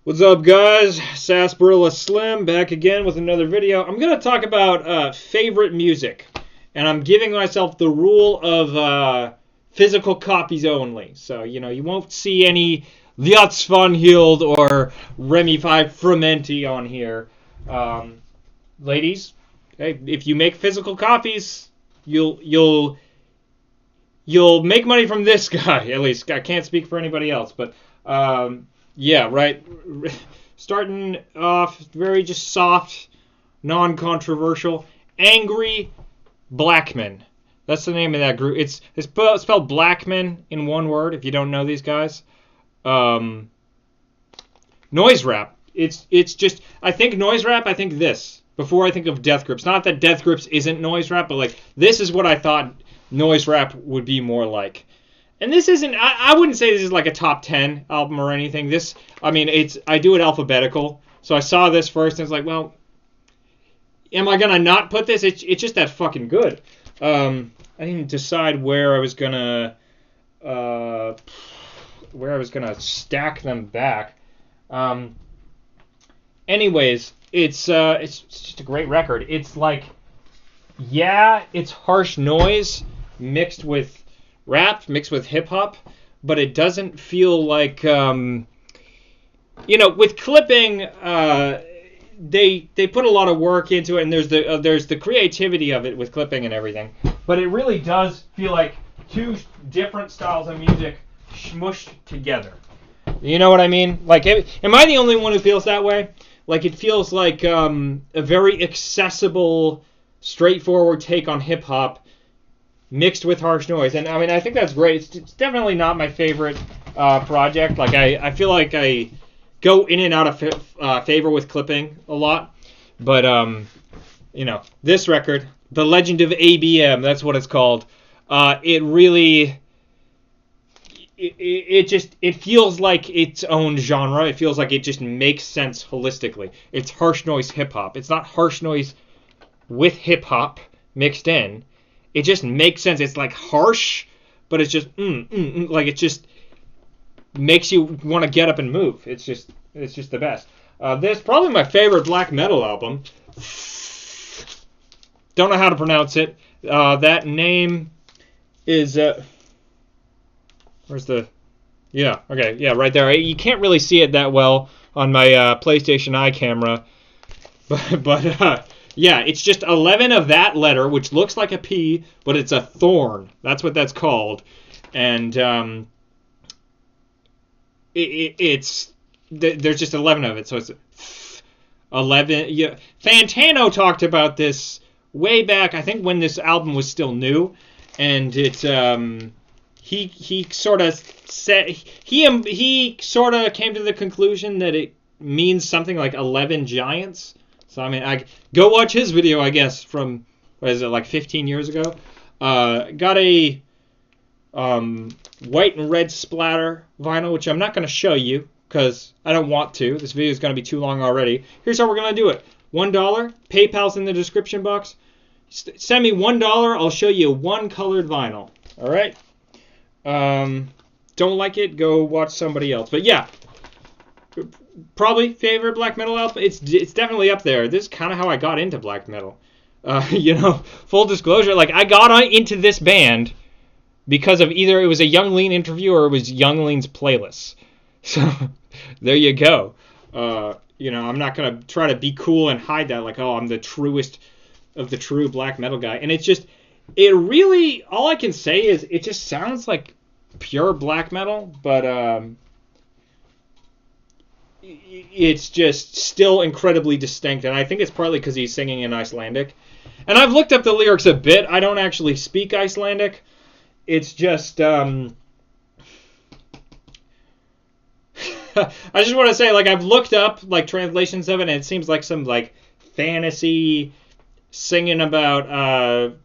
What's up, guys? Sarsaparilla Slim back again with another video. I'm going to talk about favorite music, and I'm giving myself the rule of physical copies only. So, you won't see any Liats van Hield or Remy 5 Frementi on here. Ladies, hey, if you make physical copies, you'll make money from this guy. At least I can't speak for anybody else, but yeah, right. Starting off very just soft, non-controversial. Angry Blackman. That's the name of that group. It's spelled Blackman in one word. If you don't know these guys, noise rap. It's just I think noise rap. I think this before I think of Death Grips. Not that Death Grips isn't noise rap, but like this is what I thought noise rap would be more like. And this isn't, I wouldn't say this is like a top 10 album or anything. I do it alphabetical. So I saw this first and it's like, well, am I going to not put this? It's just that fucking good. I didn't decide where I was going to stack them back. Anyways, it's just a great record. It's like, yeah, it's harsh noise mixed with rap, mixed with hip hop, but it doesn't feel like with clipping they put a lot of work into it, and there's the creativity of it with clipping and everything, but it really does feel like two different styles of music smushed together. You know what I mean? Like, am I the only one who feels that way? Like, it feels like a very accessible, straightforward take on hip hop mixed with harsh noise. And I mean, I think that's great. It's definitely not my favorite project. Like, I feel like I go in and out of favor with clipping a lot. But, this record, The Legend of ABM, that's what it's called. It really, it feels like its own genre. It feels like it just makes sense holistically. It's harsh noise hip hop. It's not harsh noise with hip hop mixed in. It just makes sense. It's like harsh, but it's just like it just makes you want to get up and move. It's just the best. This is probably my favorite black metal album. Don't know how to pronounce it. That name is where's the? Yeah, okay, yeah, right there. You can't really see it that well on my PlayStation Eye camera, but yeah, it's just 11 of that letter, which looks like a P, but it's a thorn. That's what that's called. And there's just 11 of it, so it's 11. Yeah, Fantano talked about this way back, I think, when this album was still new, and it he sort of said he sort of came to the conclusion that it means something like 11 giants. So, I mean, I go watch his video, I guess, from, what is it, like 15 years ago. Got a white and red splatter vinyl, which I'm not going to show you because I don't want to. This video is going to be too long already. Here's how we're going to do it. $1. PayPal's in the description box. Send me $1. I'll show you one colored vinyl. All right? Don't like it, go watch somebody else. But, yeah. Probably favorite black metal album. It's definitely up there. This is kind of how I got into black metal. Full disclosure, like I got into this band because of either it was a Young Lean interview or it was Young Lean's playlist. So there you go. I'm not gonna try to be cool and hide that like, oh, I'm the truest of the true black metal guy. And it really, all I can say is it just sounds like pure black metal, but it's just still incredibly distinct, and I think it's partly because he's singing in Icelandic. And I've looked up the lyrics a bit. I don't actually speak Icelandic. It's just, I just want to say, like, I've looked up, like, translations of it, and it seems like some, like, fantasy singing about,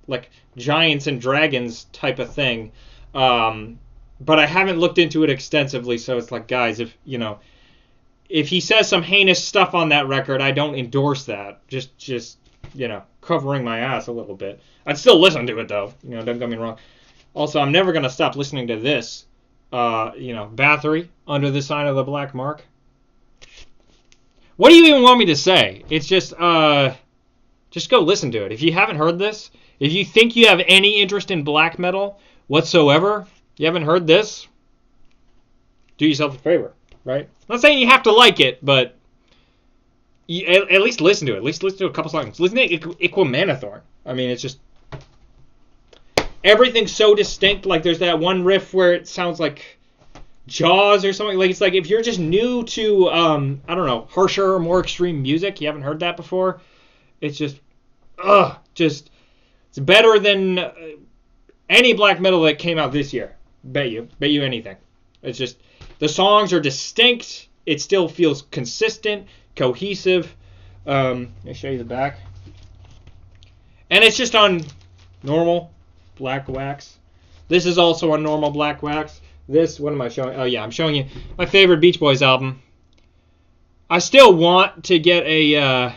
like, giants and dragons type of thing. But I haven't looked into it extensively, so it's like, guys, if he says some heinous stuff on that record, I don't endorse that. Just covering my ass a little bit. I'd still listen to it, though. Don't get me wrong. Also, I'm never going to stop listening to this. Bathory, Under the Sign of the Black Mark. What do you even want me to say? It's just go listen to it. If you haven't heard this, if you think you have any interest in black metal whatsoever, you haven't heard this, do yourself a favor, right? I'm not saying you have to like it, but at least listen to it. At least listen to a couple songs. Listen to Equimanathorn. I mean, it's just everything's so distinct. Like there's that one riff where it sounds like Jaws or something. Like it's like if you're just new to I don't know, harsher or more extreme music, you haven't heard that before. It's just it's better than any black metal that came out this year. Bet you anything. It's just the songs are distinct. It still feels consistent, cohesive. Let me show you the back. And it's just on normal black wax. This is also on normal black wax. This, what am I showing? Oh yeah, I'm showing you my favorite Beach Boys album. I still want to get a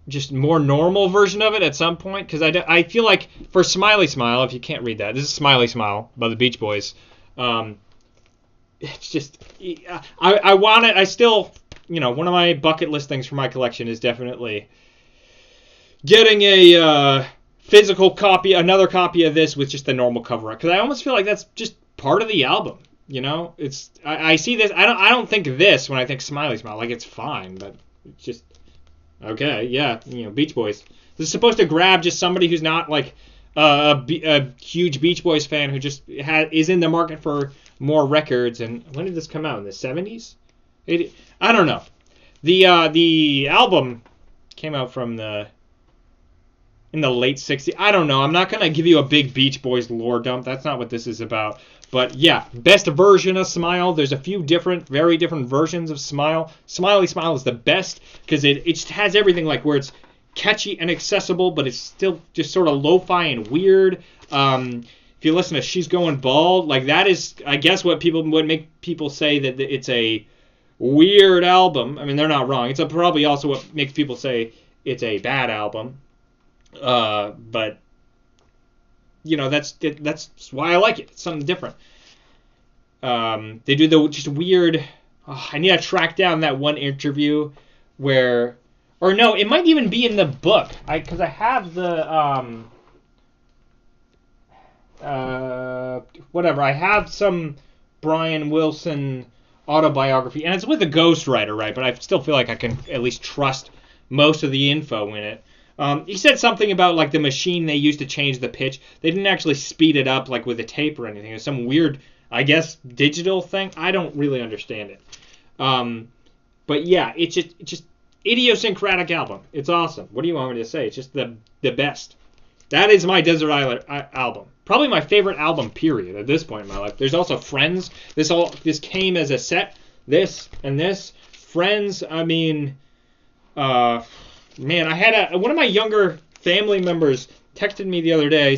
just more normal version of it at some point, because I feel like for Smiley Smile, if you can't read that, this is Smiley Smile by the Beach Boys. It's just, I want it. I still, one of my bucket list things for my collection is definitely getting a physical copy, another copy of this with just the normal cover art, because I almost feel like that's just part of the album. It's I see this. I don't think this when I think Smiley Smile. Like it's fine, but it's just okay. Yeah, Beach Boys. This is supposed to grab just somebody who's not like a huge Beach Boys fan who just is in the market for more records. And when did this come out? In the 70s? I don't know. The album came out in the late 60s. I don't know. I'm not going to give you a big Beach Boys lore dump. That's not what this is about. But yeah, best version of Smile. There's a few very different versions of Smile. Smiley Smile is the best because it just has everything, like where it's catchy and accessible, but it's still just sort of lo-fi and weird. If you listen to She's Going Bald, like that is, I guess, what would make people say that it's a weird album. I mean, they're not wrong. It's probably also what makes people say it's a bad album. But that's why I like it. It's something different. They do the just weird. I need to track down that one interview where, or no, it might even be in the book. Because I have the whatever. I have some Brian Wilson autobiography, and it's with a ghostwriter, right? But I still feel like I can at least trust most of the info in it. He said something about like the machine they used to change the pitch. They didn't actually speed it up like with a tape or anything. It was some weird, I guess, digital thing. I don't really understand it. But yeah, it's just idiosyncratic album. It's awesome. What do you want me to say? It's just the best. That is my Desert Island album. Probably my favorite album, period, at this point in my life. There's also Friends. This came as a set. This and this. Friends, I mean, man, I had one of my younger family members texted me the other day.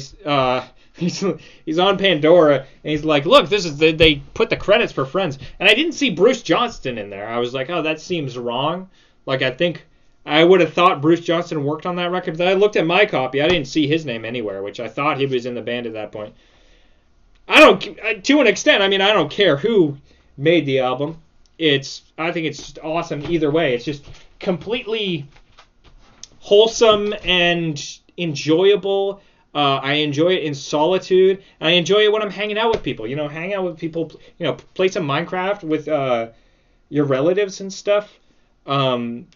He's on Pandora, and he's like, look, this is they put the credits for Friends. And I didn't see Bruce Johnston in there. I was like, oh, that seems wrong. Like, I think I would have thought Bruce Johnston worked on that record. But I looked at my copy. I didn't see his name anywhere, which I thought he was in the band at that point. To an extent, I mean, I don't care who made the album. I think it's just awesome either way. It's just completely wholesome and enjoyable. I enjoy it in solitude. And I enjoy it when I'm hanging out with people. Hang out with people. Play some Minecraft with your relatives and stuff. And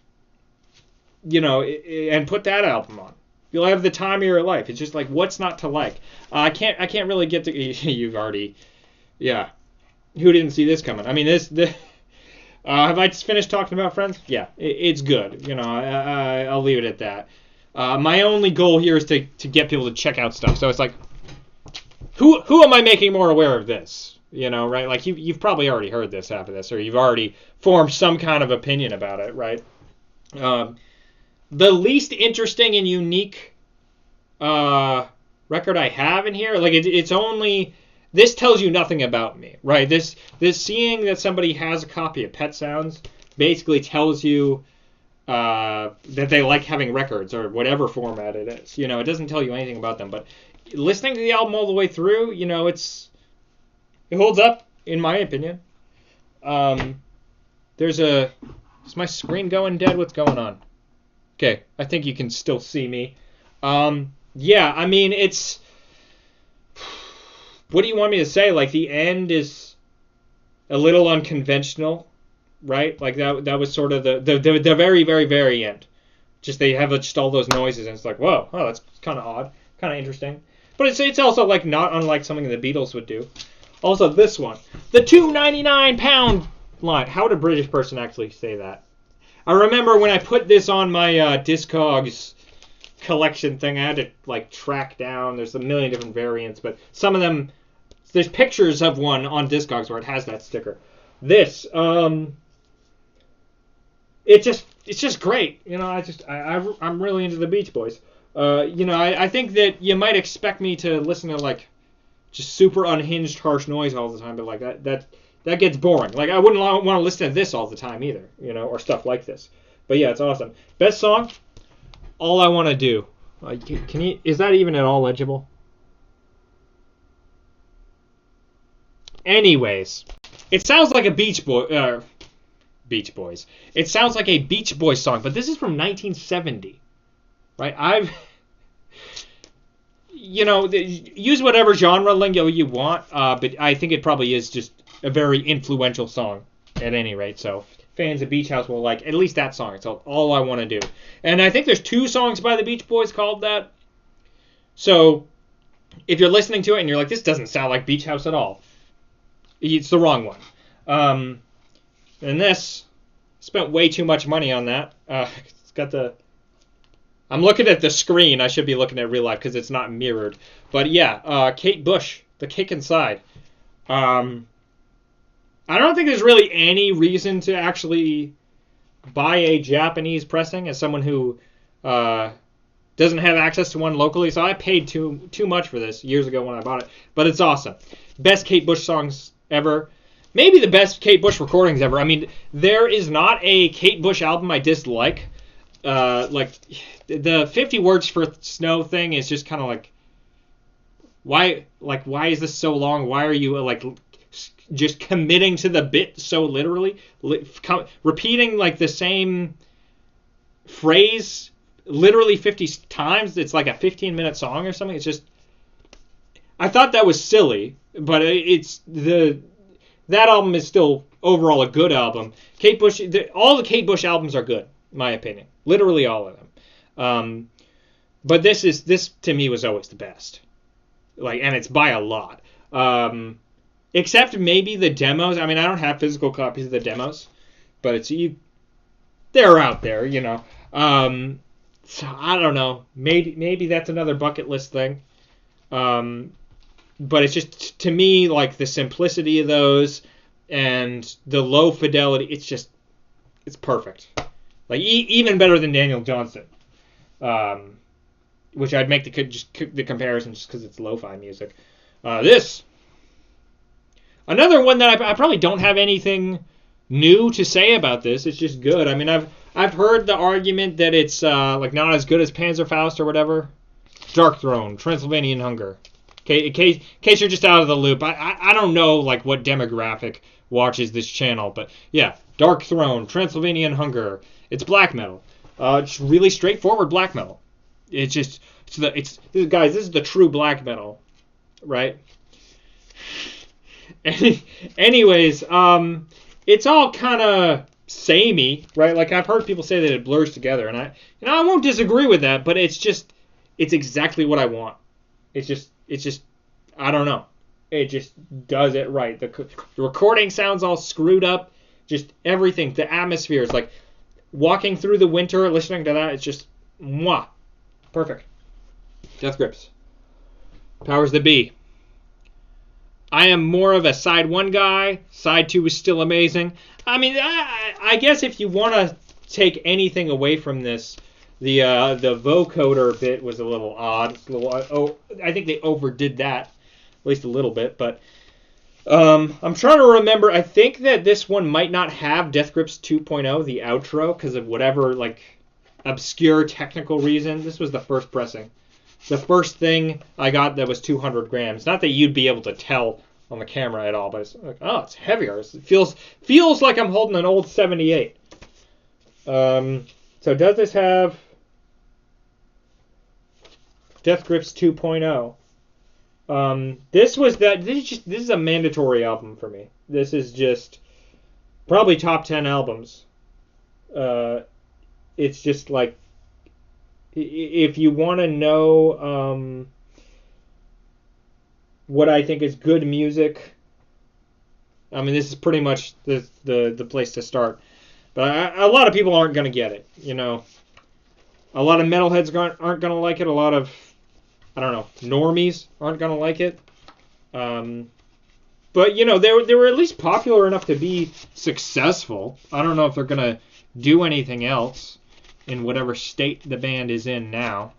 put that album on. You'll have the time of your life. It's just like, what's not to like? I can't really get to. You've already, yeah. Who didn't see this coming? I mean, have I finished talking about Friends? Yeah, it's good. I'll leave it at that. My only goal here is to get people to check out stuff. So it's like, who am I making more aware of this? Right? Like you've probably already heard half of this, or you've already formed some kind of opinion about it, right? The least interesting and unique record I have in here, like it's only. This tells you nothing about me, right? This seeing that somebody has a copy of Pet Sounds basically tells you that they like having records or whatever format it is. It doesn't tell you anything about them. But listening to the album all the way through, it holds up in my opinion. There's a Is my screen going dead? What's going on? Okay, I think you can still see me. Yeah, I mean, it's... What do you want me to say? Like, the end is a little unconventional, right? Like, that was sort of the very, very, very end. Just they have just all those noises, and it's like, whoa, oh, that's kind of odd, kind of interesting. But it's also, like, not unlike something the Beatles would do. Also, this one. The 299 pound line. How would a British person actually say that? I remember when I put this on my Discogs collection thing, I had to, like, track down. There's a million different variants, but some of them, there's pictures of one on Discogs where it has that sticker. This, it's just great. You know, I'm really into the Beach Boys. You know, I think that you might expect me to listen to, like, just super unhinged harsh noise all the time, but, like, that gets boring. Like, I wouldn't want to listen to this all the time either, you know, or stuff like this. But yeah, it's awesome. Best song? All I Want to Do. Can you? Is that even at all legible? Anyways, it sounds like a Beach Boys. It sounds like a Beach Boys song, but this is from 1970, right? You know, use whatever genre lingo you want, but I think it probably is just a very influential song at any rate. So fans of Beach House will like at least that song. It's All I Want to Do. And I think there's 2 songs by the Beach Boys called that. So if you're listening to it and you're like, this doesn't sound like Beach House at all, it's the wrong one. And this, spent way too much money on that. It's got the... I'm looking at the screen. I should be looking at real life because it's not mirrored. But yeah, Kate Bush, The Kick Inside. I don't think there's really any reason to actually buy a Japanese pressing as someone who doesn't have access to one locally. So I paid too much for this years ago when I bought it. But it's awesome. Best Kate Bush songs ever. Maybe the best Kate Bush recordings ever. I mean, there is not a Kate Bush album I dislike. Like, the 50 Words for Snow thing is just kind of like, why is this so long? Why are you, like, just committing to the bit so literally? Repeating, like, the same phrase literally 50 times? It's like a 15-minute song or something. It's just... I thought that was silly, but that album is still overall a good album. Kate Bush... all the Kate Bush albums are good, in my opinion. Literally all of them. But this to me was always the best. Like, and it's by a lot. Except maybe the demos. I mean, I don't have physical copies of the demos, but they're out there, you know. So I don't know. Maybe that's another bucket list thing. But it's just, to me, like, the simplicity of those and the low fidelity, it's perfect. Like, even better than Daniel Johnston. Which I'd make the comparison just because it's lo-fi music. This. Another one that I probably don't have anything new to say about this. It's just good. I mean, I've heard the argument that it's like not as good as Panzerfaust or whatever. Dark Throne, Transylvanian Hunger. Okay, in case you're just out of the loop, I don't know like what demographic watches this channel, but yeah, Dark Throne, Transylvanian Hunger. It's black metal. It's really straightforward black metal. It's just guys, this is the true black metal, right? Anyways, it's all kind of samey, right? Like, I've heard people say that it blurs together, and I won't disagree with that, but it's exactly what I want. It's just I don't know. It just does it right. The recording sounds all screwed up. Just everything. The atmosphere is like walking through the winter, listening to that. It's just mwah. Perfect. Death Grips. Powers that be. I am more of a side 1 guy. Side 2 is still amazing. I mean, I guess if you want to take anything away from this, the vocoder bit was a little odd. I think they overdid that, at least a little bit. But I'm trying to remember. I think that this one might not have Death Grips 2.0, the outro, because of whatever like obscure technical reason. This was the first pressing. The first thing I got that was 200 grams. Not that you'd be able to tell on the camera at all, but it's like, oh, it's heavier. It feels like I'm holding an old 78. So does this have Death Grips 2.0? This is a mandatory album for me. This is just probably top 10 albums. It's just like, if you want to know what I think is good music, I mean, this is pretty much the place to start. But a lot of people aren't going to get it, you know. A lot of metalheads aren't going to like it. A lot of, I don't know, normies aren't going to like it. But, you know, they were at least popular enough to be successful. I don't know if they're going to do anything else in whatever state the band is in now.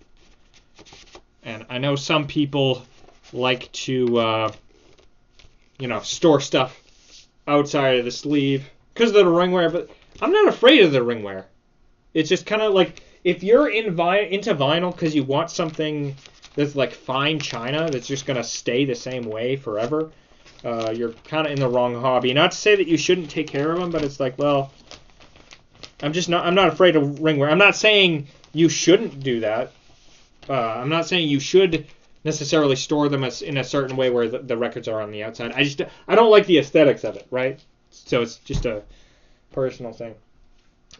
And I know some people like to, store stuff outside of the sleeve because of the ringwear, but I'm not afraid of the ringwear. It's just kind of like, if you're into vinyl because you want something that's like fine china that's just going to stay the same way forever, you're kind of in the wrong hobby. Not to say that you shouldn't take care of them, but it's like, well, I'm not afraid of ringwear. I'm not saying you shouldn't do that. I'm not saying you should necessarily store them in a certain way where the records are on the outside. I don't like the aesthetics of it, right? So it's just a personal thing.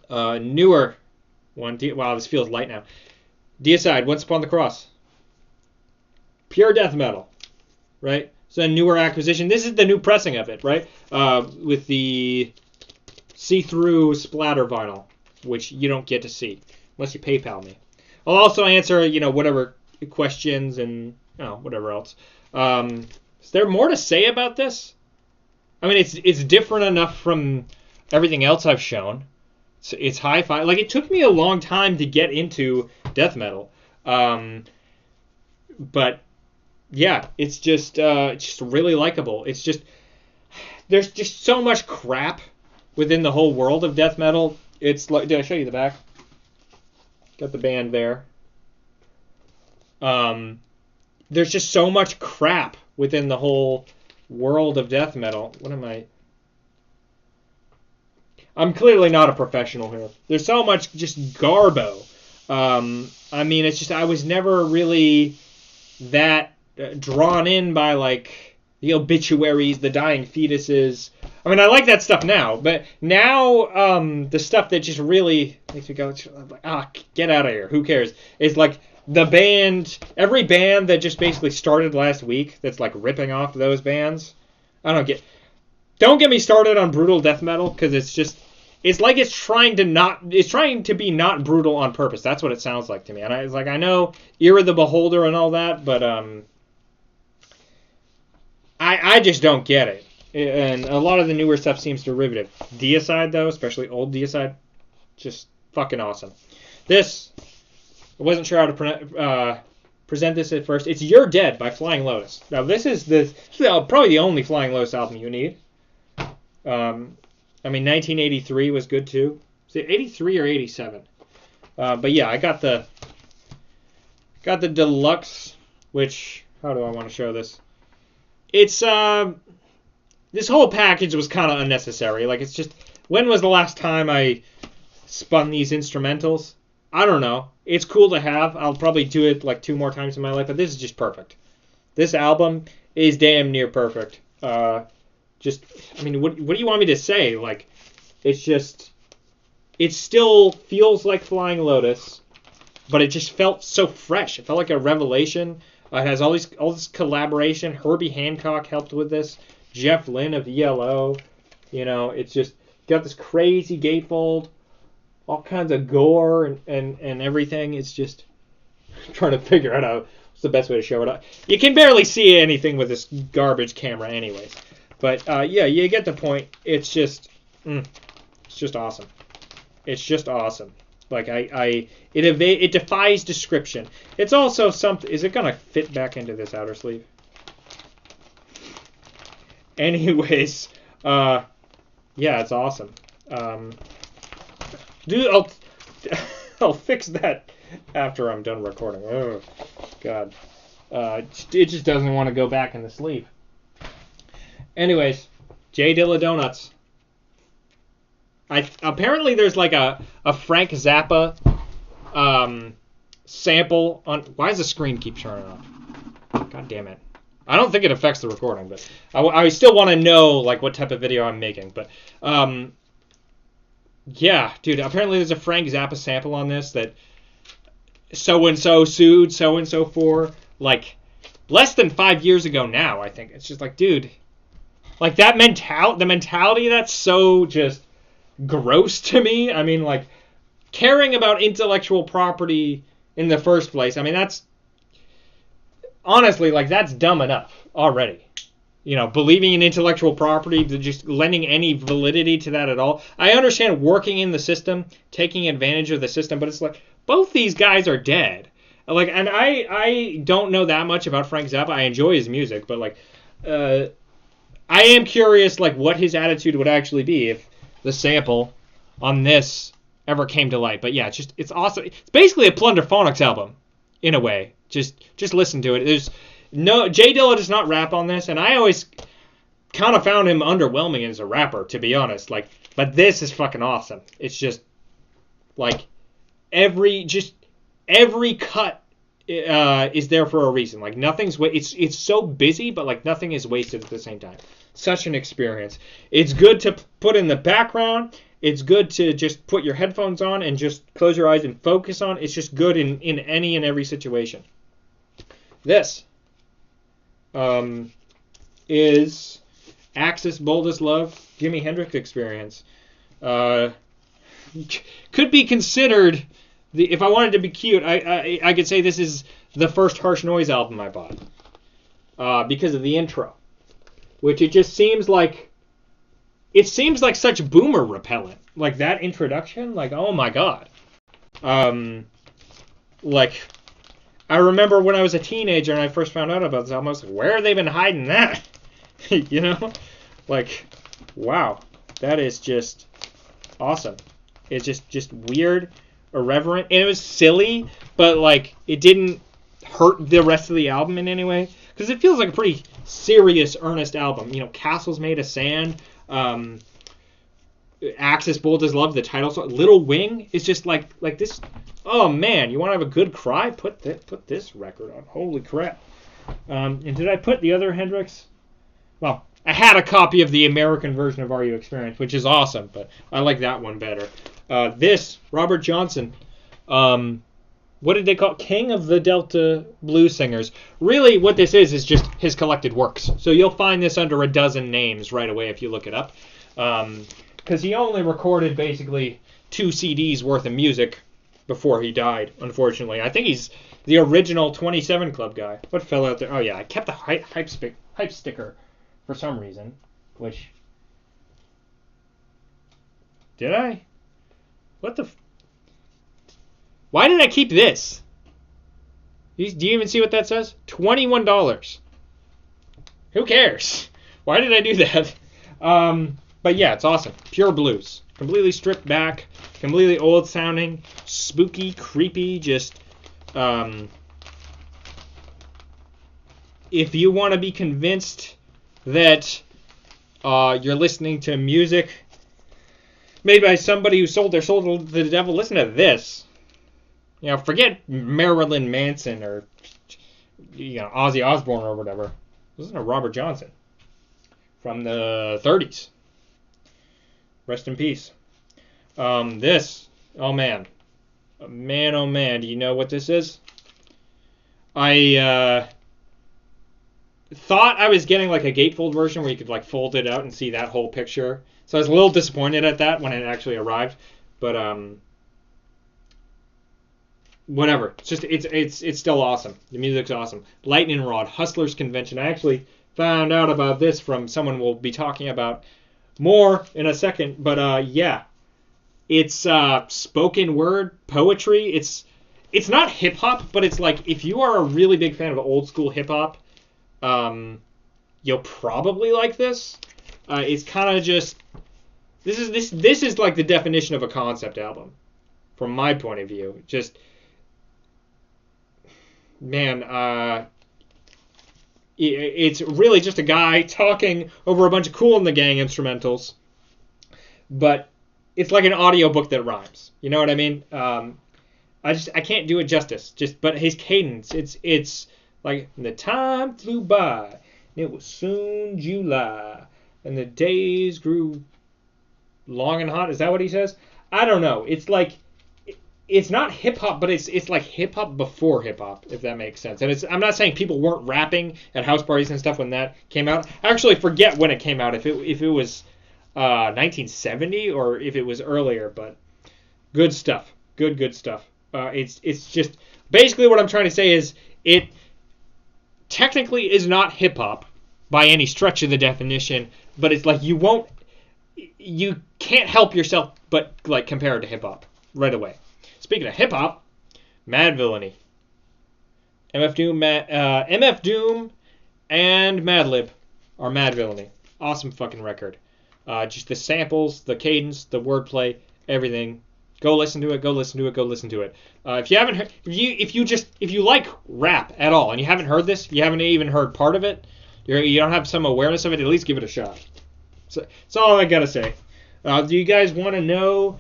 Newer one. Wow, this feels light now. Deicide, Once Upon the Cross. Pure death metal, right? So a newer acquisition. This is the new pressing of it, right? With the see-through splatter vinyl, which you don't get to see unless you PayPal me. I'll also answer, whatever questions and whatever else. Is there more to say about this? I mean, it's different enough from everything else I've shown. It's hi-fi. Like, it took me a long time to get into death metal, but yeah, it's just really likable. It's just, there's just so much crap within the whole world of death metal. It's like, did I show you the back? Got the band there. There's just so much crap within the whole world of death metal. I'm clearly not a professional here. There's so much just garbo. I mean, it's just, I was never really that drawn in by, like, the obituaries, the dying fetuses. I mean, I like that stuff now, but now the stuff that just really makes me go, get out of here. Who cares? It's like every band that just basically started last week that's like ripping off those bands. Don't get me started on brutal death metal, because it's like it's trying to be not brutal on purpose. That's what it sounds like to me. And I know Ear of the Beholder and all that, but I just don't get it. And a lot of the newer stuff seems derivative. Deicide, though, especially old Deicide, just fucking awesome. This, I wasn't sure how to present this at first. It's You're Dead by Flying Lotus. Now, this is probably the only Flying Lotus album you need. I mean, 1983 was good, too. Is it 83 or 87? But yeah, I got the deluxe, which, how do I want to show this? It's, this whole package was kind of unnecessary. Like, it's just, when was the last time I spun these instrumentals? I don't know. It's cool to have. I'll probably do it like 2 more times in my life, but this is just perfect. This album is damn near perfect. What do you want me to say? Like, it's just, it still feels like Flying Lotus, but it just felt so fresh. It felt like a revelation. It has all this collaboration. Herbie Hancock helped with this. Jeff Lynne of ELO. It's just got this crazy gatefold, all kinds of gore and everything. It's just trying to figure out what's the best way to show it. You can barely see anything with this garbage camera anyways. But yeah, you get the point. It's just awesome. It's just awesome. Like it defies description. It's also something. Is it gonna fit back into this outer sleeve? Anyways, yeah, it's awesome. I'll fix that after I'm done recording. Oh God, it just doesn't want to go back in the sleeve. Anyways, J Dilla Donuts. Apparently there's like a Frank Zappa sample on. Why does the screen keep turning off? God damn it. I don't think it affects the recording, but I still want to know like what type of video I'm making. But yeah, dude. Apparently there's a Frank Zappa sample on this that so and so sued so and so for like less than 5 years ago now. I think it's just like, dude, like the mentality that's so just gross to me. I mean, like caring about intellectual property in the first place. I mean, that's honestly like that's dumb enough already. You know, believing in intellectual property, just lending any validity to that at all. I understand working in the system, taking advantage of the system, but it's like both these guys are dead. Like, and I don't know that much about Frank Zappa. I enjoy his music, but like, I am curious like what his attitude would actually be if the sample on this ever came to light. But yeah, it's awesome. It's basically a Plunderphonics album in a way. Just listen to it. There's no Jay Dilla does not rap on this, and I always kind of found him underwhelming as a rapper, to be honest. Like, but this is fucking awesome. It's just like every cut is there for a reason. Like nothing's it's so busy, but like nothing is wasted at the same time. Such an experience. It's good to put in the background. It's good to just put your headphones on and just close your eyes and focus on. It's just good in any and every situation. This is Axis Boldest Love Jimi Hendrix Experience. Could be considered if I wanted to be cute, I could say this is the first Harsh Noise album I bought because of the intro, which it seems like such boomer repellent. Like that introduction, like oh my god. Like I remember when I was a teenager and I first found out about this album, I was like, where have they been hiding that? You know? Like, wow. That is just awesome. It's just weird, irreverent, and it was silly, but like it didn't hurt the rest of the album in any way. Because it feels like a pretty serious, earnest album. You know, Castles Made of Sand, Axis Boldest Love, the title song, Little Wing is just like this. Oh man, you want to have a good cry? Put this record on. Holy crap! And did I put the other Hendrix? Well, I had a copy of the American version of Are You Experienced, which is awesome, but I like that one better. This Robert Johnson, what did they call it? King of the Delta Blues Singers. Really, what this is just his collected works. So you'll find this under a dozen names right away if you look it up. Because he only recorded basically 2 CDs worth of music before he died, unfortunately. I think he's the original 27 Club guy. What fell out there? Oh, yeah, I kept the hype sticker for some reason, which... Did I? What the... Why did I keep this? Do you even see what that says? $21. Who cares? Why did I do that? But yeah, it's awesome. Pure blues. Completely stripped back. Completely old sounding. Spooky, creepy. Just, if you want to be convinced that you're listening to music made by somebody who sold their soul to the devil, listen to this. You know, forget Marilyn Manson or, you know, Ozzy Osbourne or whatever. Listen to Robert Johnson from the 30s. Rest in peace. This, oh man, oh man, do you know what this is? I thought I was getting like a gatefold version where you could like fold it out and see that whole picture. So I was a little disappointed at that when it actually arrived, but whatever. It's still awesome. The music's awesome. Lightning Rod, Hustlers Convention. I actually found out about this from someone we'll be talking about more in a second, but yeah, it's spoken word poetry. It's not hip hop, but it's like if you are a really big fan of old school hip hop, you'll probably like this. It's kind of just this is like the definition of a concept album, from my point of view. Just man, it's really just a guy talking over a bunch of Kool and the Gang instrumentals, but it's like an audiobook that rhymes. You know what I mean? I can't do it justice. But his cadence, it's like the time flew by. It was soon July, and the days grew long and hot. Is that what he says? I don't know. It's like it's not hip hop, but it's like hip hop before hip hop, if that makes sense. And I'm not saying people weren't rapping at house parties and stuff when that came out. I actually forget when it came out, if it was 1970 or if it was earlier. But good stuff, good stuff. It's just basically what I'm trying to say is it technically is not hip hop by any stretch of the definition, but it's like you can't help yourself but like compare it to hip hop right away. Speaking of hip hop, Madvillainy, MF Doom and Madlib are Madvillainy. Awesome fucking record. Just the samples, the cadence, the wordplay, everything. Go listen to it. If you haven't heard, if you like rap at all and you haven't heard this, you haven't even heard part of it, you don't have some awareness of it, at least give it a shot. So that's all I gotta say. Do you guys want to know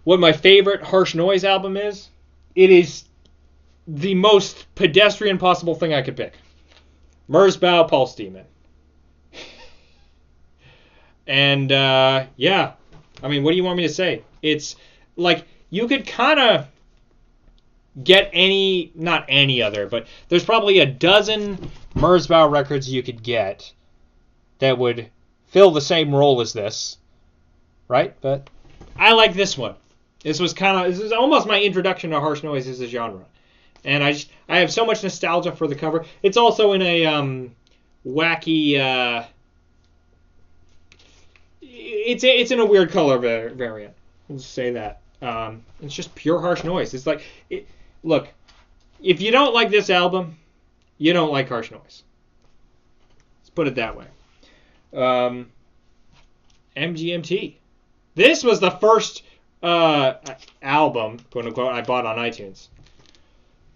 what my favorite Harsh Noise album is? It is the most pedestrian possible thing I could pick. Merzbow, Paul Steeman. And, yeah. I mean, what do you want me to say? It's like, you could kind of get not any other, but there's probably a dozen Merzbow records you could get that would fill the same role as this. Right? But I like this one. This is almost my introduction to Harsh Noise as a genre. And I have so much nostalgia for the cover. It's also in a wacky it's in a weird color variant. I'll just say that. It's just pure Harsh Noise. It's like look, if you don't like this album, you don't like Harsh Noise. Let's put it that way. MGMT. This was the first album, quote unquote, I bought on iTunes.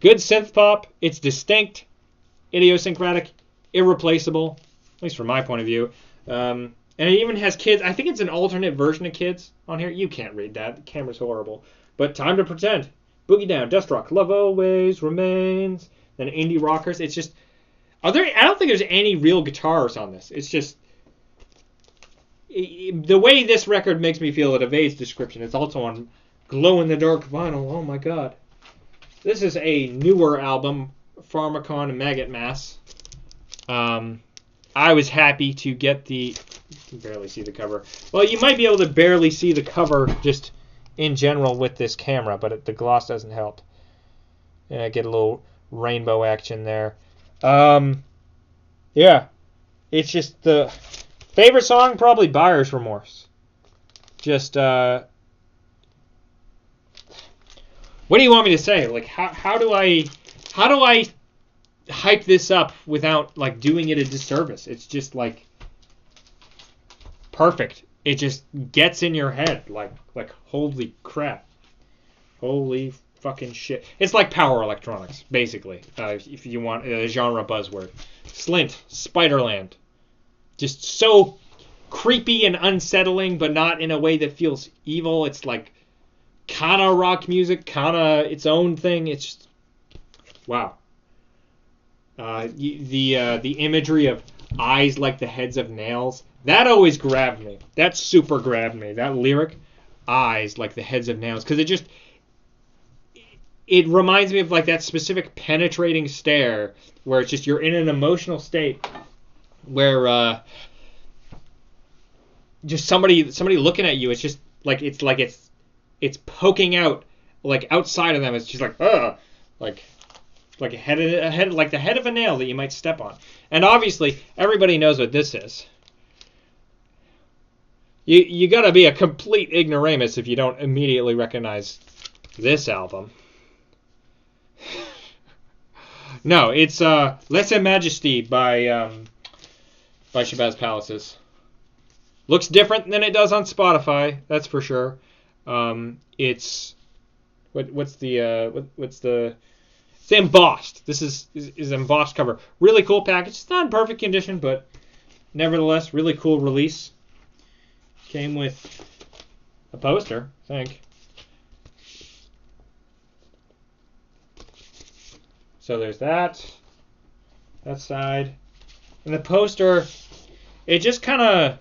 Good synth pop. It's distinct, idiosyncratic, irreplaceable, at least from my point of view. And it even has Kids. I think it's an alternate version of Kids on here. You can't read that. The camera's horrible. But Time to Pretend, Boogie Down, Dust Rock, Love Always Remains, then Indie Rockers. It's just, I don't think there's any real guitars on this. It's just, the way this record makes me feel, it evades description. It's also on glow-in-the-dark vinyl. Oh my god. This is a newer album, Pharmakon and Maggot Mass. I was happy to get you can barely see the cover. Well, you might be able to barely see the cover just in general with this camera, but the gloss doesn't help. And I get a little rainbow action there. Yeah. It's just the favorite song, probably Buyer's Remorse. Just, what do you want me to say? Like, how do I hype this up without, like, doing it a disservice? It's just, like, perfect. It just gets in your head. Like holy crap. Holy fucking shit. It's like power electronics, basically, if you want a genre buzzword. Slint, Spiderland. Just so creepy and unsettling, but not in a way that feels evil. It's like kind of rock music, kind of its own thing. It's just, wow. The imagery of eyes like the heads of nails, that always grabbed me. That super grabbed me. That lyric, eyes like the heads of nails, because it reminds me of like that specific penetrating stare where it's just you're in an emotional state where just somebody looking at you, it's just like it's poking out like outside of them. It's just like like a head like the head of a nail that you might step on. And obviously everybody knows what this is. You gotta be a complete ignoramus if you don't immediately recognize this album. No, it's Lese Majesty by Shabazz Palaces. Looks different than it does on Spotify, that's for sure. It's it's embossed. This is embossed cover. Really cool package. It's not in perfect condition, but nevertheless, really cool release. Came with a poster, I think. So there's that side. And the poster, it just kind of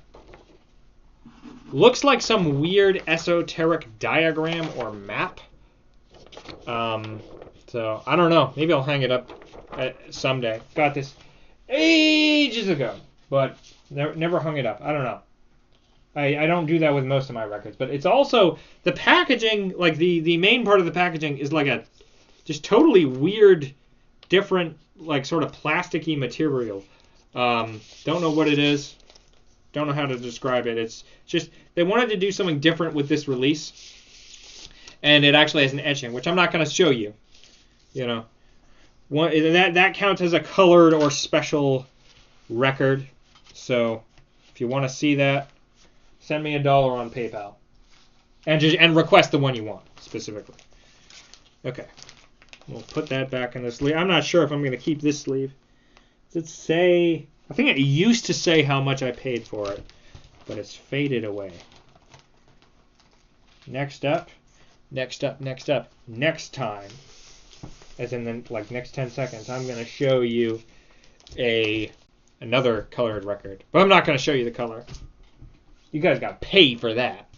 looks like some weird esoteric diagram or map. So I don't know. Maybe I'll hang it up someday. Got this ages ago, but never hung it up. I don't know. I don't do that with most of my records, but it's also the packaging. Like the main part of the packaging is like a just totally weird, different, like sort of plasticky material. Don't know what it is. Don't know how to describe it. It's just they wanted to do something different with this release, and it actually has an etching, which I'm not going to show you. You know, that counts as a colored or special record. So if you want to see that, send me $1 on PayPal, and request the one you want specifically. Okay, we'll put that back in the sleeve. I'm not sure if I'm going to keep this sleeve. Does it say? I think it used to say how much I paid for it, but it's faded away. Next up. Next time, as in the next 10 seconds, I'm going to show you another colored record. But I'm not going to show you the color. You guys got to pay for that.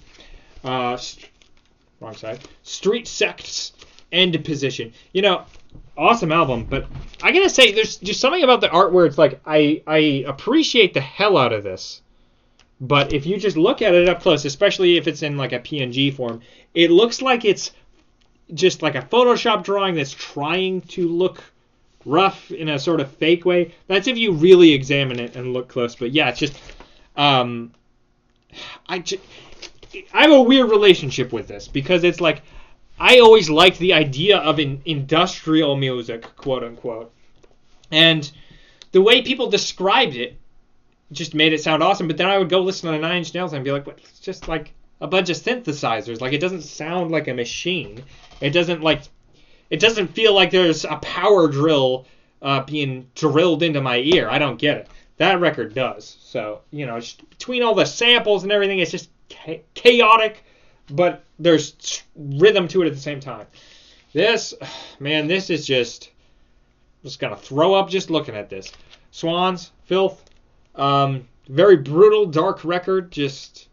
Wrong side. Street Sects End Position. You know, awesome album, but I gotta say, there's just something about the art where it's like, I appreciate the hell out of this. But if you just look at it up close, especially if it's in like a PNG form, it looks like it's just like a Photoshop drawing that's trying to look rough in a sort of fake way. That's if you really examine it and look close. But yeah, it's just, I have a weird relationship with this because it's like, I always liked the idea of industrial music, quote unquote. And the way people described it just made it sound awesome. But then I would go listen to Nine Inch Nails and be like, what? It's just like a bunch of synthesizers. Like, it doesn't sound like a machine. It doesn't feel like there's a power drill being drilled into my ear. I don't get it. That record does. So, you know, just between all the samples and everything, it's just chaotic, but there's rhythm to it at the same time. This is just gonna throw up just looking at this. Swans, Filth, very brutal, dark record, just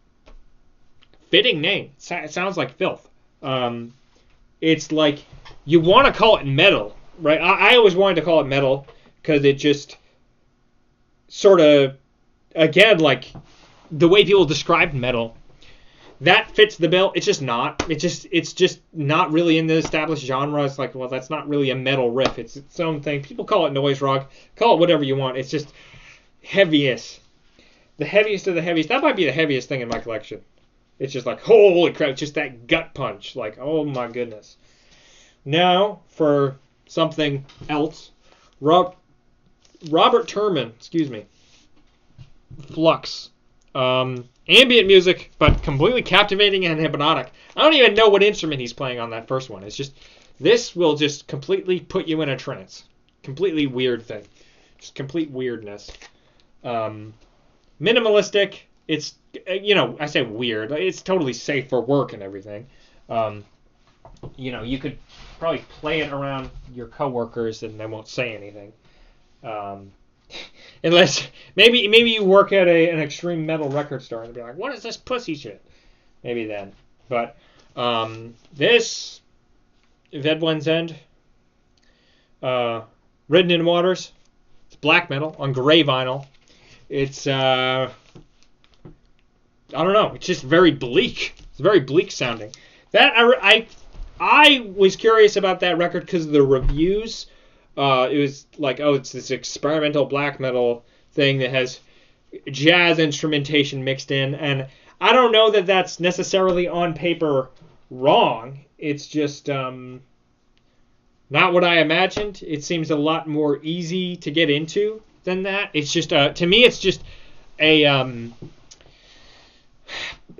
fitting name. It sounds like Filth. It's like, you want to call it metal, right? I always wanted to call it metal because it just sort of, again, like the way people describe metal, that fits the bill. It's just not. It's just not really in the established genre. It's like, well, that's not really a metal riff. It's its own thing. People call it noise rock. Call it whatever you want. It's just heaviest. The heaviest of the heaviest. That might be the heaviest thing in my collection. It's just like, holy crap, just that gut punch. Like, oh my goodness. Now, for something else, Robert Turman, Flux. Ambient music, but completely captivating and hypnotic. I don't even know what instrument he's playing on that first one. It's just, this will just completely put you in a trance. Completely weird thing. Just complete weirdness. Minimalistic. It's, I say weird. It's totally safe for work and everything. You could probably play it around your coworkers and they won't say anything. Unless maybe you work at an extreme metal record store and be like, what is this pussy shit? Maybe then. But this Vedwin's End, Written in Waters, it's black metal on gray vinyl. It's I don't know. It's just very bleak. It's very bleak sounding. That I was curious about that record because of the reviews. It was like, oh, it's this experimental black metal thing that has jazz instrumentation mixed in. And I don't know that that's necessarily on paper wrong. It's just not what I imagined. It seems a lot more easy to get into than that. It's just, to me, it's just a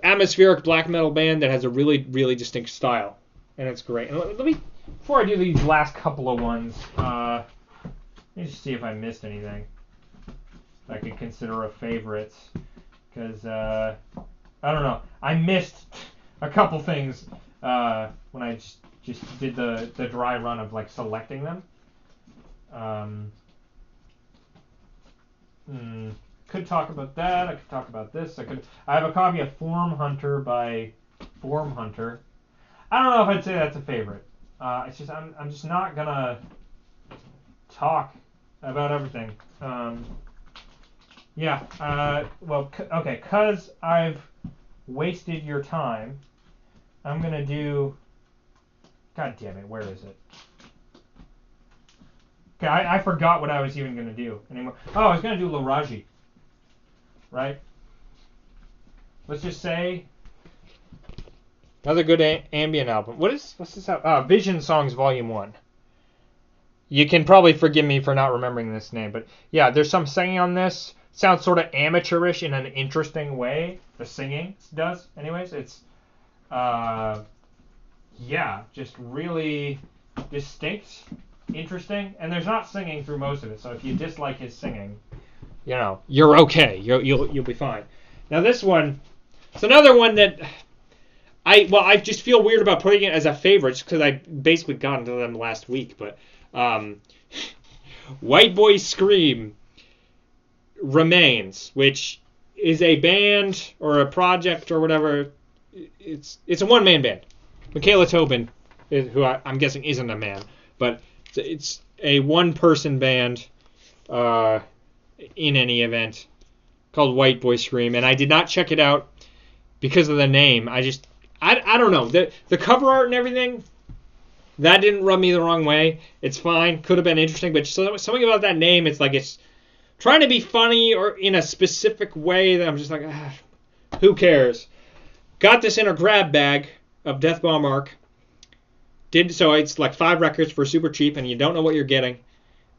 atmospheric black metal band that has a really, really distinct style. And it's great. And let me... Before I do these last couple of ones, let me just see if I missed anything I could consider a favorite. Because, I don't know. I missed a couple things when I just did the dry run of like selecting them. Could talk about that. I could talk about this. I have a copy of Form Hunter by Form Hunter. I don't know if I'd say that's a favorite. It's just I'm just not gonna talk about everything. Okay, cause I've wasted your time, I'm gonna do. God damn it, where is it? Okay, I forgot what I was even gonna do anymore. Oh, I was gonna do Laraji. Right? Let's just say another good ambient album. What's this album? Vision Songs Volume 1. You can probably forgive me for not remembering this name, but yeah, there's some singing on this. Sounds sort of amateurish in an interesting way. The singing does. Anyways, it's just really distinct, interesting, and there's not singing through most of it. So if you dislike his singing, you're okay. You'll be fine. Now this one, it's another one that I just feel weird about putting it as a favorite because I basically got into them last week. But White Boy Scream remains, which is a band or a project or whatever. It's a one-man band. Michaela Tobin, who I'm guessing isn't a man, but it's a one-person band. In any event, called White Boy Scream, and I did not check it out because of the name. I don't know, the cover art and everything, that didn't rub me the wrong way. It's fine, could have been interesting, but something about that name, it's like it's trying to be funny or in a specific way that I'm just like, who cares? Got this in a grab bag of Death Bomb Arc. So it's like 5 records for super cheap, and you don't know what you're getting.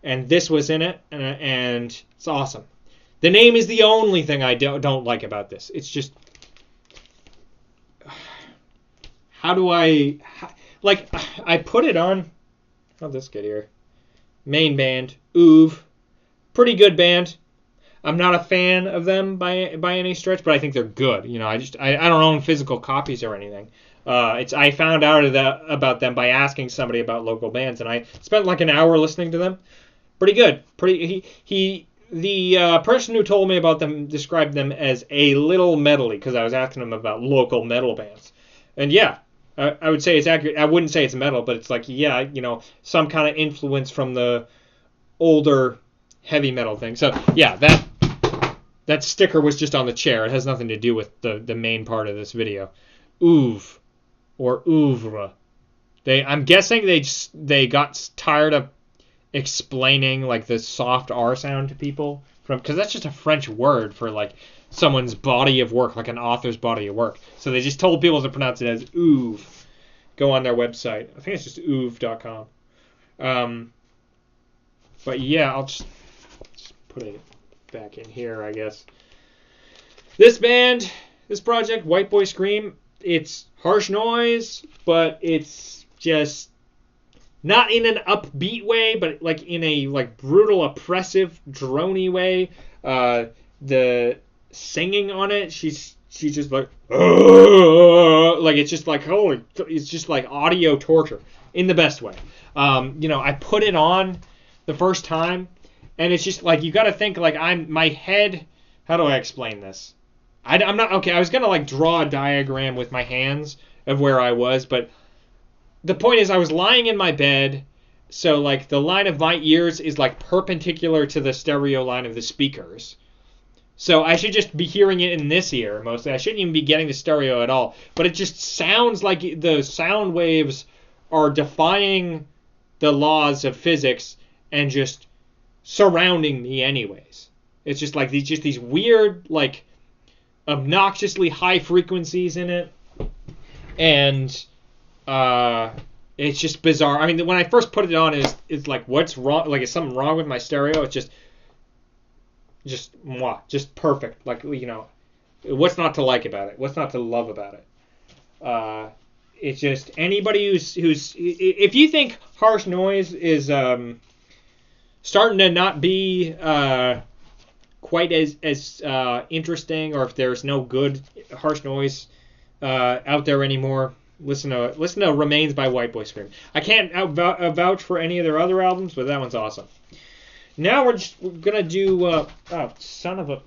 And this was in it, and it's awesome. The name is the only thing I don't like about this. It's just, I put it on, how'd this get here? Main band, Oov, pretty good band. I'm not a fan of them by any stretch, but I think they're good. I don't own physical copies or anything. I found out about them by asking somebody about local bands, and I spent like an hour listening to them. Pretty good. The person who told me about them described them as a little metally because I was asking him about local metal bands. And yeah, I would say it's accurate. I wouldn't say it's metal, but it's like, some kind of influence from the older heavy metal thing. So yeah, that sticker was just on the chair. It has nothing to do with the main part of this video. Oeuvre or oeuvre. I'm guessing they got tired of explaining like the soft R sound to people because that's just a French word for like someone's body of work, like an author's body of work. So they just told people to pronounce it as oeuvre. Go on their website. I think it's just oeuvre.com. But yeah, I'll just put it back in here, I guess. This project, White Boy Scream, it's harsh noise, but it's just not in an upbeat way, but like in a like brutal, oppressive, drony way. The singing on it, she's just like, like it's just like it's just like audio torture in the best way. I put it on the first time, and it's just like you got to think like my head. How do I explain this? I'm not okay. I was gonna like draw a diagram with my hands of where I was, but the point is I was lying in my bed, so like the line of my ears is like perpendicular to the stereo line of the speakers. So I should just be hearing it in this ear mostly. I shouldn't even be getting the stereo at all. But it just sounds like the sound waves are defying the laws of physics and just surrounding me anyways. It's just like these weird, like obnoxiously high frequencies in it. And it's just bizarre. I mean, when I first put it on, it's like, what's wrong? Like, is something wrong with my stereo? It's just perfect. Like, what's not to like about it? What's not to love about it? It's just anybody who's if you think harsh noise is starting to not be quite as interesting, or if there's no good harsh noise out there anymore. Listen to Remains by White Boy Scream. I can't vouch for any of their other albums, but that one's awesome. Now we're gonna do oh, son of a,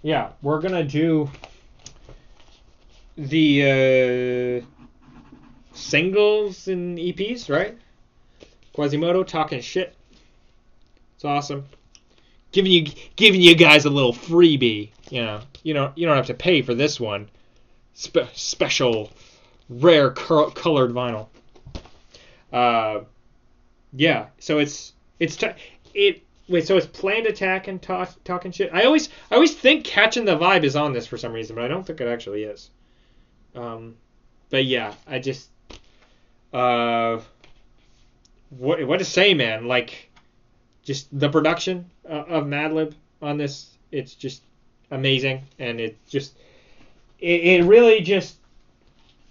yeah, we're gonna do the singles and EPs, right? Quasimodo, Talking Shit. It's awesome. Giving you guys a little freebie. You don't have to pay for this one. Special, rare colored vinyl. Yeah. So it's Planned Attack and Talking Shit. I always think Catching the Vibe is on this for some reason, but I don't think it actually is. But yeah, I just what to say, man? Like, just the production of Madlib on this, it's just amazing, and it really just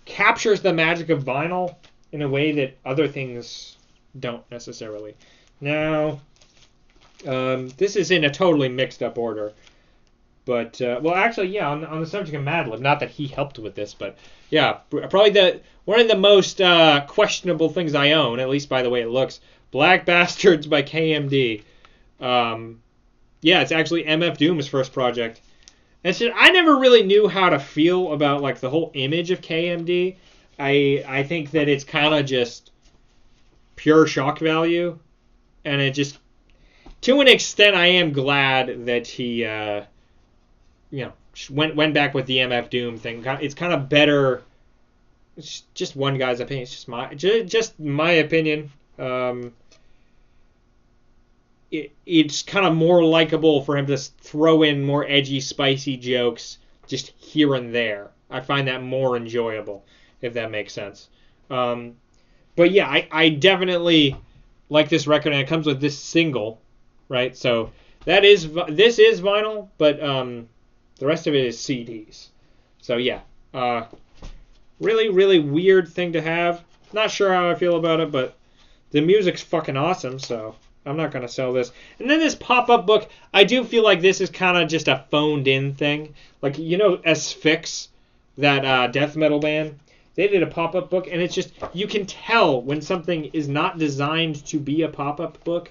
captures the magic of vinyl in a way that other things don't necessarily. Now, this is in a totally mixed up order, but well, actually, yeah, on the subject of Madlib, not that he helped with this, but yeah, probably one of the most questionable things I own, at least by the way it looks, Black Bastards by KMD. Yeah, it's actually MF Doom's first project. And so I never really knew how to feel about like the whole image of KMD. I think that it's kind of just pure shock value, and it just, to an extent, I am glad that he went back with the MF Doom thing. It's kind of better. It's just one guy's opinion. It's just my opinion. It's kind of more likable for him to throw in more edgy, spicy jokes just here and there. I find that more enjoyable, if that makes sense. But yeah, I definitely like this record, and it comes with this single, right? So this is vinyl, but the rest of it is CDs. So yeah, really, really weird thing to have. Not sure how I feel about it, but the music's fucking awesome, so I'm not going to sell this. And then this pop-up book, I do feel like this is kind of just a phoned-in thing. Like, Asphyx, that death metal band? They did a pop-up book, and it's just, you can tell when something is not designed to be a pop-up book,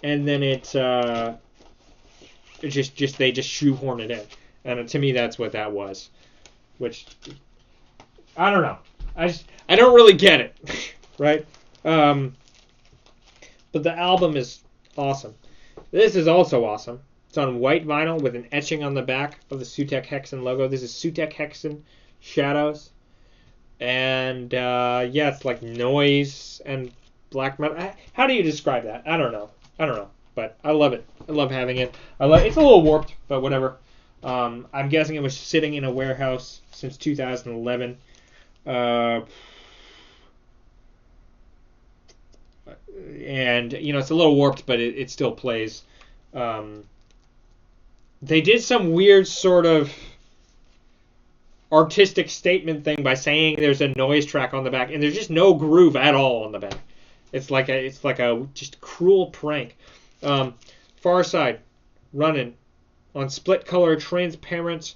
and then they just shoehorn it in. And to me, that's what that was. Which, I don't know. I don't really get it, right? But the album is awesome. This is also awesome. It's on white vinyl with an etching on the back of the Sutek Hexen logo. This is Sutek Hexen Shadows. And, yeah, it's like noise and black metal. How do you describe that? I don't know. But I love it. I love having it. It's a little warped, but whatever. I'm guessing it was sitting in a warehouse since 2011. And it's a little warped, but it still plays. They did some weird sort of artistic statement thing by saying there's a noise track on the back, and there's just no groove at all on the back. It's like a just cruel prank. Far Side, Running, on split color, transparent,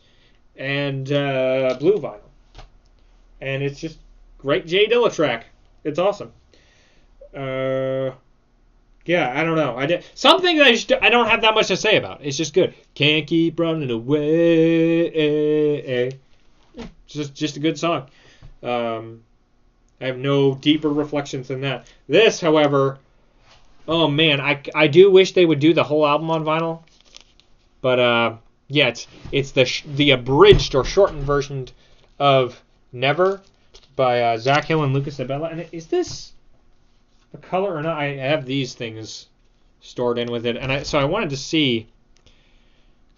and blue vinyl, and it's just great Jay Dilla track. It's awesome. Yeah, I don't know. Something that I don't have that much to say about. It's just good. Can't keep running away. Just a good song. I have no deeper reflections than that. This, however, oh man, I do wish they would do the whole album on vinyl. But yeah, it's the abridged or shortened version of Never by Zach Hill and Lucas Abela. And is this a color or not? I have these things stored in with it, and so I wanted to see.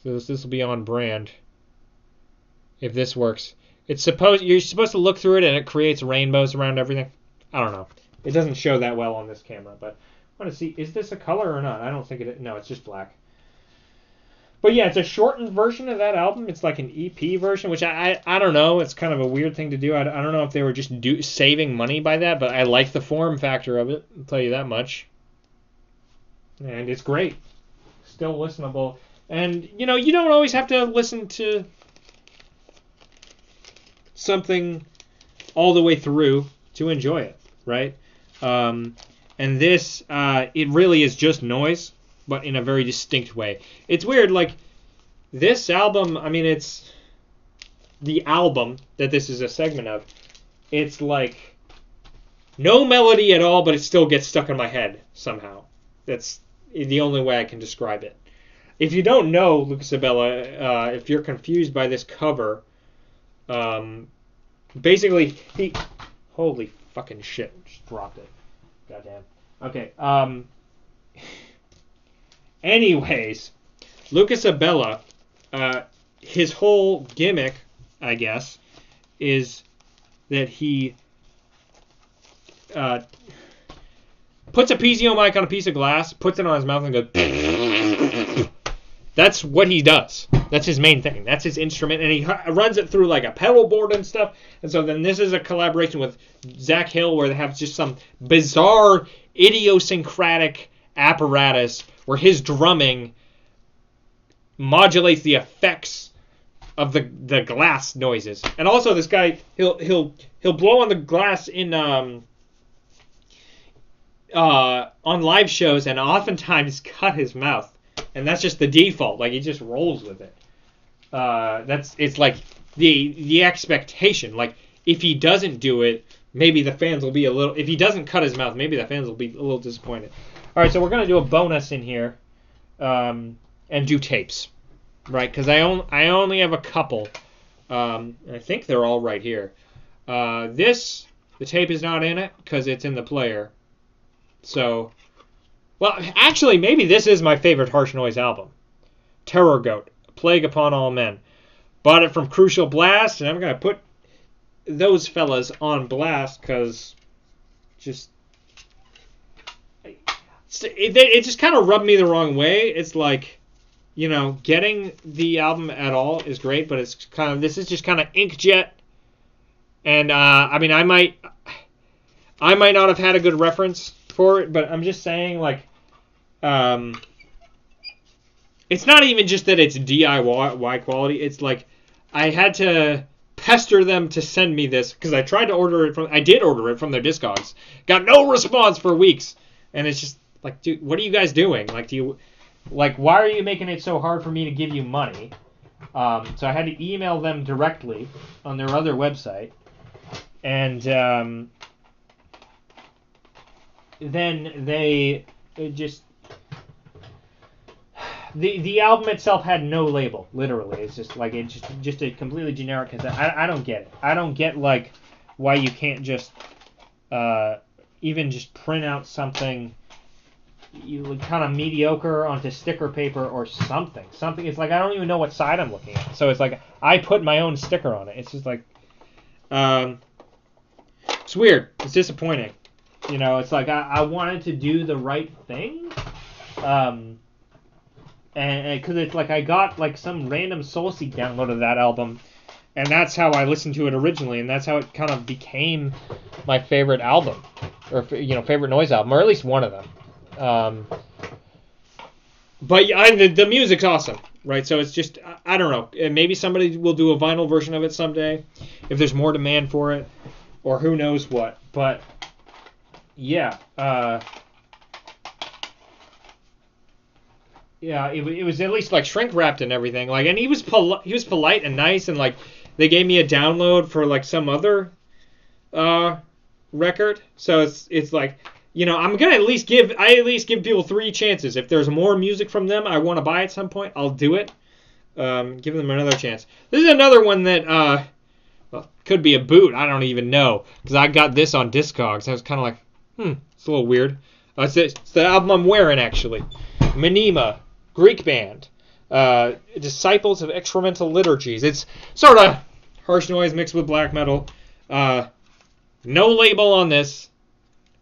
So this will be on brand. If this works, you're supposed to look through it, and it creates rainbows around everything. I don't know. It doesn't show that well on this camera, but I want to see, is this a color or not? I don't think it is. No, it's just black. But yeah, it's a shortened version of that album. It's like an EP version, which I don't know. It's kind of a weird thing to do. I don't know if they were just saving money by that, but I like the form factor of it. I'll tell you that much. And it's great. Still listenable. And, you don't always have to listen to something all the way through to enjoy it, right? And this, it really is just noise, but in a very distinct way. It's weird, like, this album, I mean, it's the album that this is a segment of. It's like no melody at all, but it still gets stuck in my head somehow. That's the only way I can describe it. If you don't know Lucas Abela, if you're confused by this cover, basically, holy fucking shit, just dropped it. Goddamn. Okay. Anyways, Lucas Abela, his whole gimmick, I guess, is that he puts a piezo mic on a piece of glass, puts it on his mouth, and goes. That's what he does. That's his main thing. That's his instrument, and he runs it through like a pedal board and stuff. And so then this is a collaboration with Zach Hill, where they have just some bizarre, idiosyncratic apparatus where his drumming modulates the effects of the glass noises. And also, this guy he'll blow on the glass in on live shows, and oftentimes cut his mouth. And that's just the default. Like, he just rolls with it. It's like the expectation. Like, if he doesn't do it, maybe the fans will be a little. If he doesn't cut his mouth, maybe the fans will be a little disappointed. All right, so we're gonna do a bonus in here, and do tapes, right? Because I only have a couple. I think they're all right here. The tape is not in it because it's in the player. So. Well, actually, maybe this is my favorite Harsh Noise album. Terror Goat, Plague Upon All Men. Bought it from Crucial Blast, and I'm going to put those fellas on blast because it just kind of rubbed me the wrong way. It's like, getting the album at all is great, but this is just kind of inkjet. And, I mean, I might not have had a good reference for it, but I'm just saying, like, it's not even just that it's DIY quality. It's like I had to pester them to send me this because I did order it from their Discogs. Got no response for weeks, and it's just like, dude, what are you guys doing? Like, why are you making it so hard for me to give you money? So I had to email them directly on their other website, and then they just the album itself had no label. Literally, it's just like it's just a completely generic. I don't get it. I don't get like why you can't just even just print out something kind of mediocre onto sticker paper or something. It's like I don't even know what side I'm looking at. So it's like I put my own sticker on it. It's just like it's weird. It's disappointing. It's like I wanted to do the right thing, and because it's like I got like some random Soulseek download of that album, and that's how I listened to it originally, and that's how it kind of became my favorite album, or favorite noise album, or at least one of them. But the music's awesome, right? So it's just I don't know. Maybe somebody will do a vinyl version of it someday, if there's more demand for it, or who knows what, but. Yeah, it was at least like shrink wrapped and everything. Like, and he was polite and nice, and like they gave me a download for like some other record. So it's like I'm gonna at least give people 3 chances. If there's more music from them I want to buy at some point, I'll do it. Give them another chance. This is another one that could be a boot. I don't even know because I got this on Discogs. I was kind of like. It's a little weird. It's the album I'm wearing, actually. Minima, Greek band. Disciples of Excremental Liturgies. It's sort of harsh noise mixed with black metal. No label on this.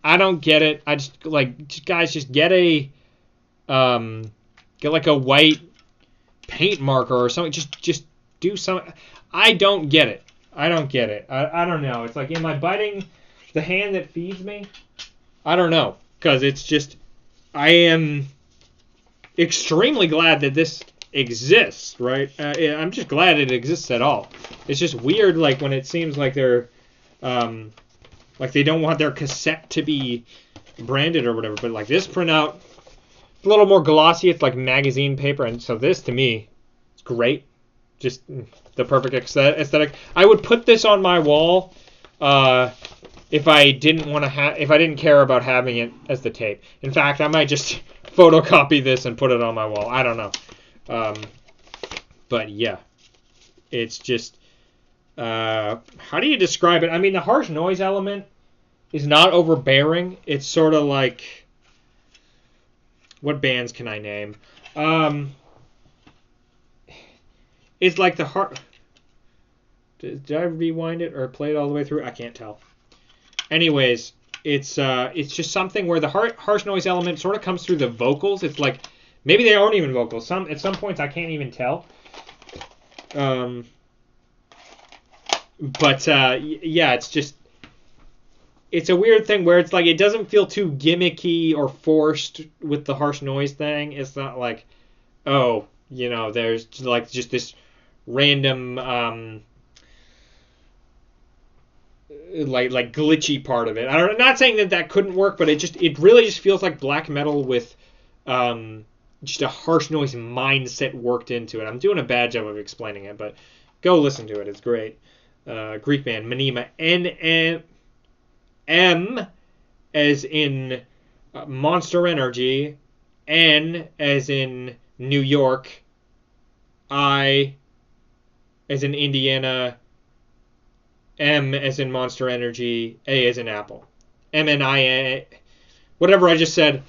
I don't get it. I just, guys, just get like a white paint marker or something. Just do something. I don't get it. I don't know. It's like, am I biting the hand that feeds me? I don't know, because it's just, I am extremely glad that this exists, right? I'm just glad it exists at all. It's just weird, like when it seems like they're, like they don't want their cassette to be branded or whatever. But like this printout, a little more glossy. It's like magazine paper, and so this to me, it's great. Just the perfect aesthetic. I would put this on my wall if I didn't care about having it as the tape. In fact, I might just photocopy this and put it on my wall. I don't know. But yeah, it's just how do you describe it? I mean, the harsh noise element is not overbearing. It's sort of like, what bands can I name? It's like the heart. Did I rewind it or play it all the way through? I can't tell. Anyways, it's just something where the harsh noise element sort of comes through the vocals. It's like maybe they aren't even vocals. At some points I can't even tell. But yeah, it's a weird thing where it's like it doesn't feel too gimmicky or forced with the harsh noise thing. It's not like, oh, there's like just this random like glitchy part of it. I'm not saying that couldn't work, but it really just feels like black metal with just a harsh noise mindset worked into it. I'm doing a bad job of explaining it, but go listen to it. It's great. Greek band Mnema, M as in Monster Energy, N as in New York, I as in Indiana, M as in Monster Energy, A as in Apple. MNIA, whatever I just said,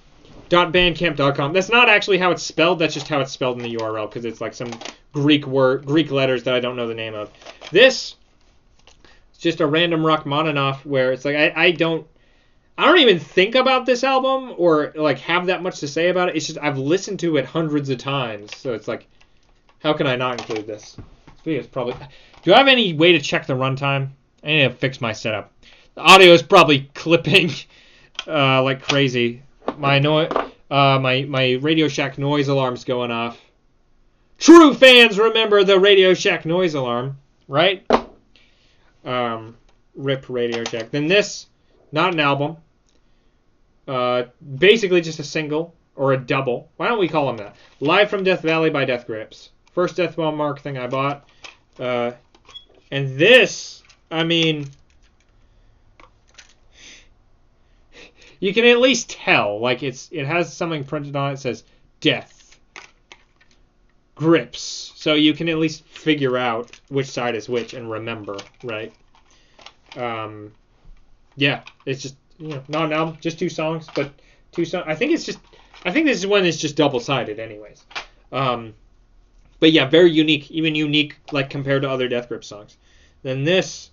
.bandcamp.com. That's not actually how it's spelled, that's just how it's spelled in the URL, because it's like some Greek letters that I don't know the name of. This is just a random Rachmaninoff where it's like I don't even think about this album or like have that much to say about it. It's just I've listened to it hundreds of times, so it's like, how can I not include this? It's probably. Do I have any way to check the runtime? I need to fix my setup. The audio is probably clipping like crazy. My Radio Shack noise alarm's going off. True fans remember the Radio Shack noise alarm, right? Rip Radio Shack. Then this, not an album. Basically just a single or a double. Why don't we call them that? Live from Death Valley by Death Grips. First Death Ball Mark thing I bought. And this, I mean, you can at least tell, like it has something printed on it that says Death Grips. So you can at least figure out which side is which and remember, right? Yeah, it's just, not an album, just 2 songs, but 2 songs. I think this one is just double-sided anyways. But yeah, very unique, even unique like compared to other Death Grip songs. Then this,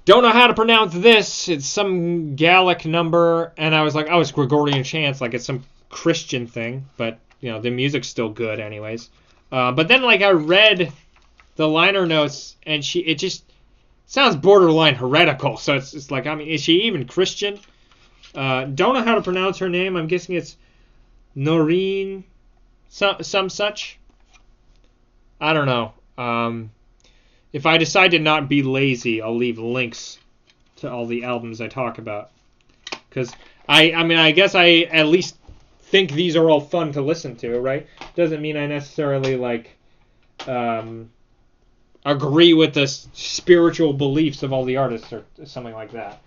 don't know how to pronounce this. It's some Gallic number, and I was like, oh, it's Gregorian chants, like it's some Christian thing, but the music's still good anyways. But then like I read the liner notes, and it just sounds borderline heretical. So it's like, I mean, is she even Christian? Don't know how to pronounce her name. I'm guessing it's Noreen. Some such. I don't know. If I decide to not be lazy, I'll leave links to all the albums I talk about. Because, I guess I at least think these are all fun to listen to, right? Doesn't mean I necessarily, agree with the spiritual beliefs of all the artists or something like that.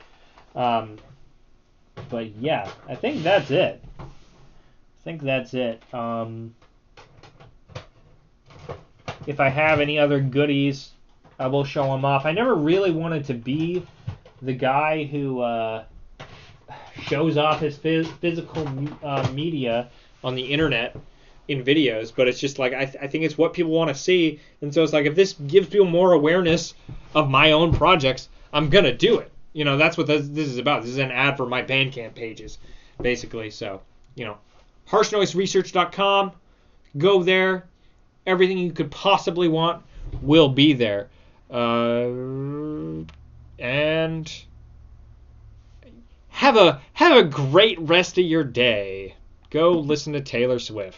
But, yeah, I think that's it. If I have any other goodies, I will show them off. I never really wanted to be the guy who shows off his physical media on the internet in videos, but it's just like I think it's what people want to see, and so it's like if this gives people more awareness of my own projects, I'm gonna do it. That's what this is about. This is an ad for my Bandcamp pages, basically. So, harshnoiseresearch.com. Go there. Everything you could possibly want will be there. And have a great rest of your day. Go listen to Taylor Swift.